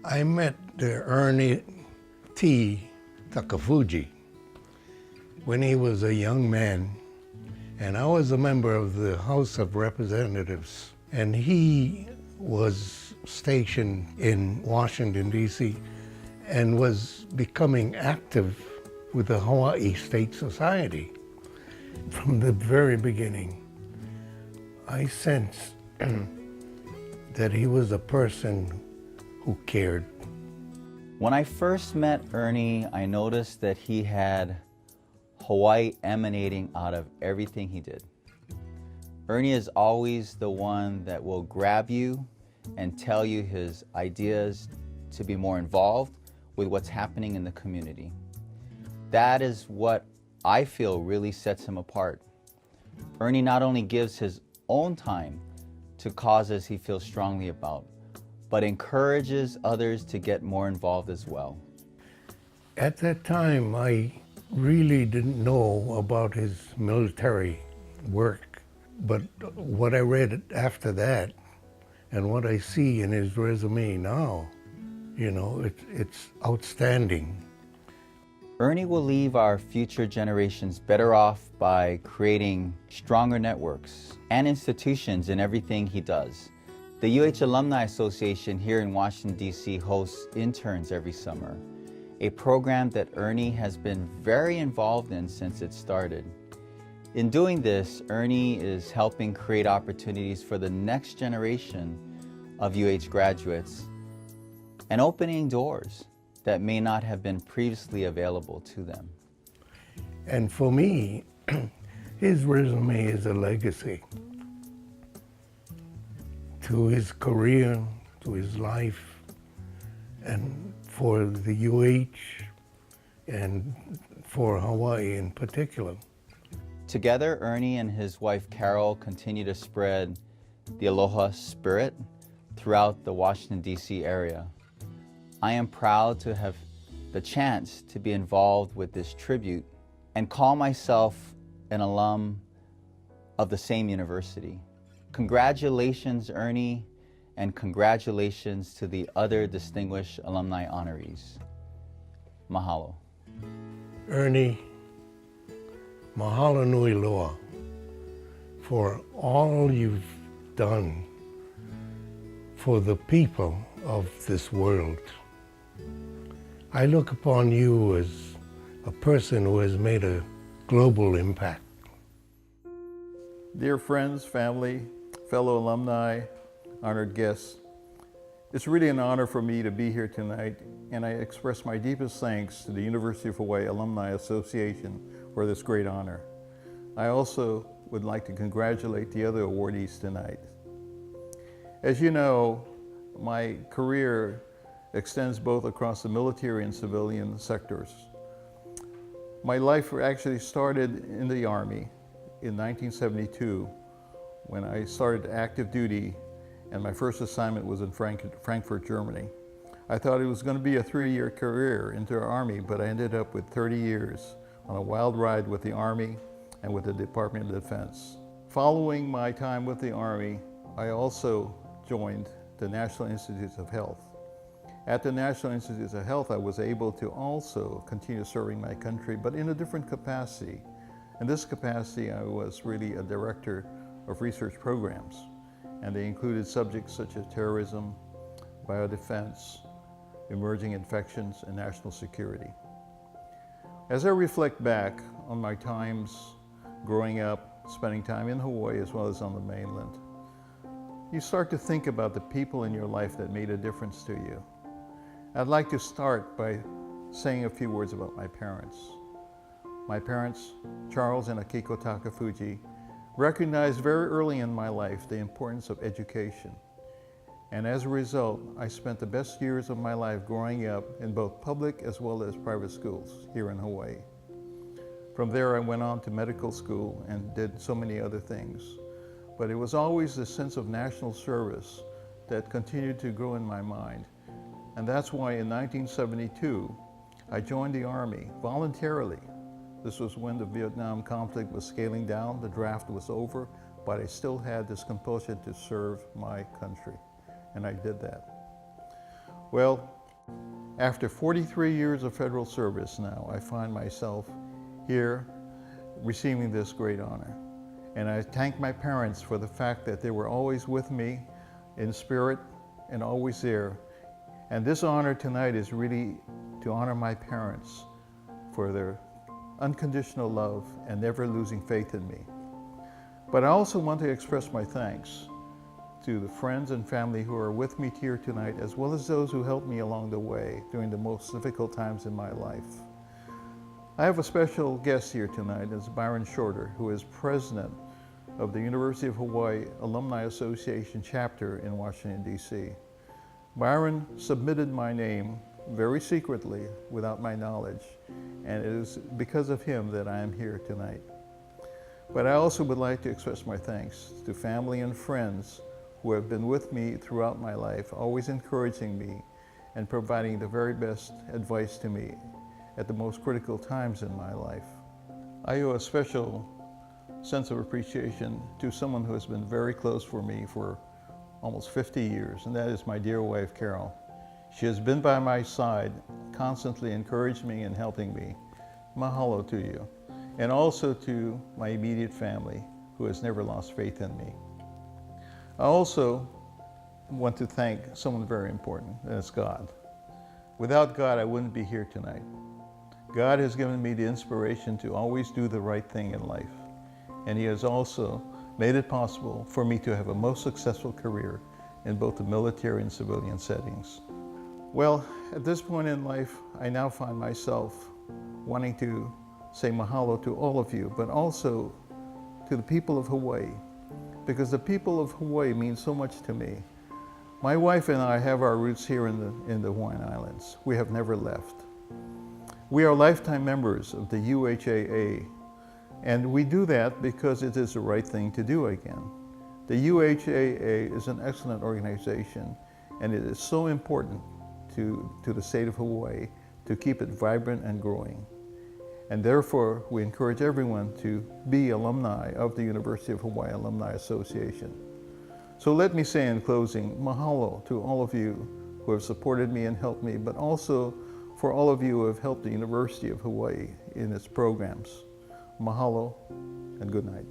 I met Ernie Takafuji when he was a young man, and I was a member of the House of Representatives, and he was stationed in Washington, D.C., and was becoming active with the Hawaii State Society. From the very beginning, I sensed that he was a person who cared. When I first met Ernie, I noticed that he had Hawaii emanating out of everything he did. Ernie is always the one that will grab you and tell you his ideas to be more involved with what's happening in the community. That is what I feel really sets him apart. Ernie not only gives his own time to causes he feels strongly about, but encourages others to get more involved as well. At that time, I really didn't know about his military work, but what I read after that and what I see in his resume now, you know, it's outstanding. Ernie will leave our future generations better off by creating stronger networks and institutions in everything he does. The UH Alumni Association here in Washington, D.C. hosts interns every summer, a program that Ernie has been very involved in since it started. In doing this, Ernie is helping create opportunities for the next generation of UH graduates and opening doors that may not have been previously available to them. And for me, his resume is a legacy to his career, to his life, and for the UH and for Hawaii in particular. Together, Ernie and his wife Carol continue to spread the aloha spirit throughout the Washington, D.C. area. I am proud to have the chance to be involved with this tribute and call myself an alum of the same university. Congratulations, Ernie, and congratulations to the other distinguished alumni honorees. Mahalo. Ernie, mahalo nui loa for all you've done for the people of this world. I look upon you as a person who has made a global impact. Dear friends, family, fellow alumni, honored guests, it's really an honor for me to be here tonight, and I express my deepest thanks to the University of Hawaii Alumni Association for this great honor. I also would like to congratulate the other awardees tonight. As you know, my career extends both across the military and civilian sectors. My life actually started in the Army in 1972 when I started active duty, and my first assignment was in Frankfurt, Germany. I thought it was going to be a 3-year career into the Army, but I ended up with 30 years on a wild ride with the Army and with the Department of Defense. Following my time with the Army, I also joined the National Institutes of Health. At the National Institutes of Health, I was able to also continue serving my country, but in a different capacity. In this capacity, I was really a director of research programs, and they included subjects such as terrorism, biodefense, emerging infections, and national security. As I reflect back on my times growing up, spending time in Hawaii as well as on the mainland, you start to think about the people in your life that made a difference to you. I'd like to start by saying a few words about my parents. My parents, Charles and Akiko Takafuji, recognized very early in my life the importance of education. And as a result, I spent the best years of my life growing up in both public as well as private schools here in Hawaii. From there, I went on to medical school and did so many other things. But it was always the sense of national service that continued to grow in my mind. And that's why in 1972, I joined the Army voluntarily. This was when the Vietnam conflict was scaling down, the draft was over, but I still had this compulsion to serve my country, and I did that. Well, after 43 years of federal service now, I find myself here receiving this great honor. And I thank my parents for the fact that they were always with me in spirit and always there. And this honor tonight is really to honor my parents for their unconditional love and never losing faith in me. But I also want to express my thanks to the friends and family who are with me here tonight, as well as those who helped me along the way during the most difficult times in my life. I have a special guest here tonight. It's Byron Shorter, who is president of the University of Hawaii Alumni Association chapter in Washington, D.C. Byron submitted my name very secretly without my knowledge, and it is because of him that I am here tonight. But I also would like to express my thanks to family and friends who have been with me throughout my life, always encouraging me and providing the very best advice to me at the most critical times in my life. I owe a special sense of appreciation to someone who has been very close for me for almost 50 years, and that is my dear wife, Carol. She has been by my side, constantly encouraged me and helping me. Mahalo to you. And also to my immediate family, who has never lost faith in me. I also want to thank someone very important, and it's God. Without God, I wouldn't be here tonight. God has given me the inspiration to always do the right thing in life. And He has also made it possible for me to have a most successful career in both the military and civilian settings. Well, at this point in life, I now find myself wanting to say mahalo to all of you, but also to the people of Hawaii, because the people of Hawaii mean so much to me. My wife and I have our roots here in the Hawaiian Islands. We have never left. We are lifetime members of the UHAA, and we do that because it is the right thing to do again. The UHAA is an excellent organization, and it is so important to the state of Hawaii to keep it vibrant and growing. And therefore, we encourage everyone to be alumni of the University of Hawaii Alumni Association. So let me say in closing, mahalo to all of you who have supported me and helped me, but also for all of you who have helped the University of Hawaii in its programs. Mahalo and good night.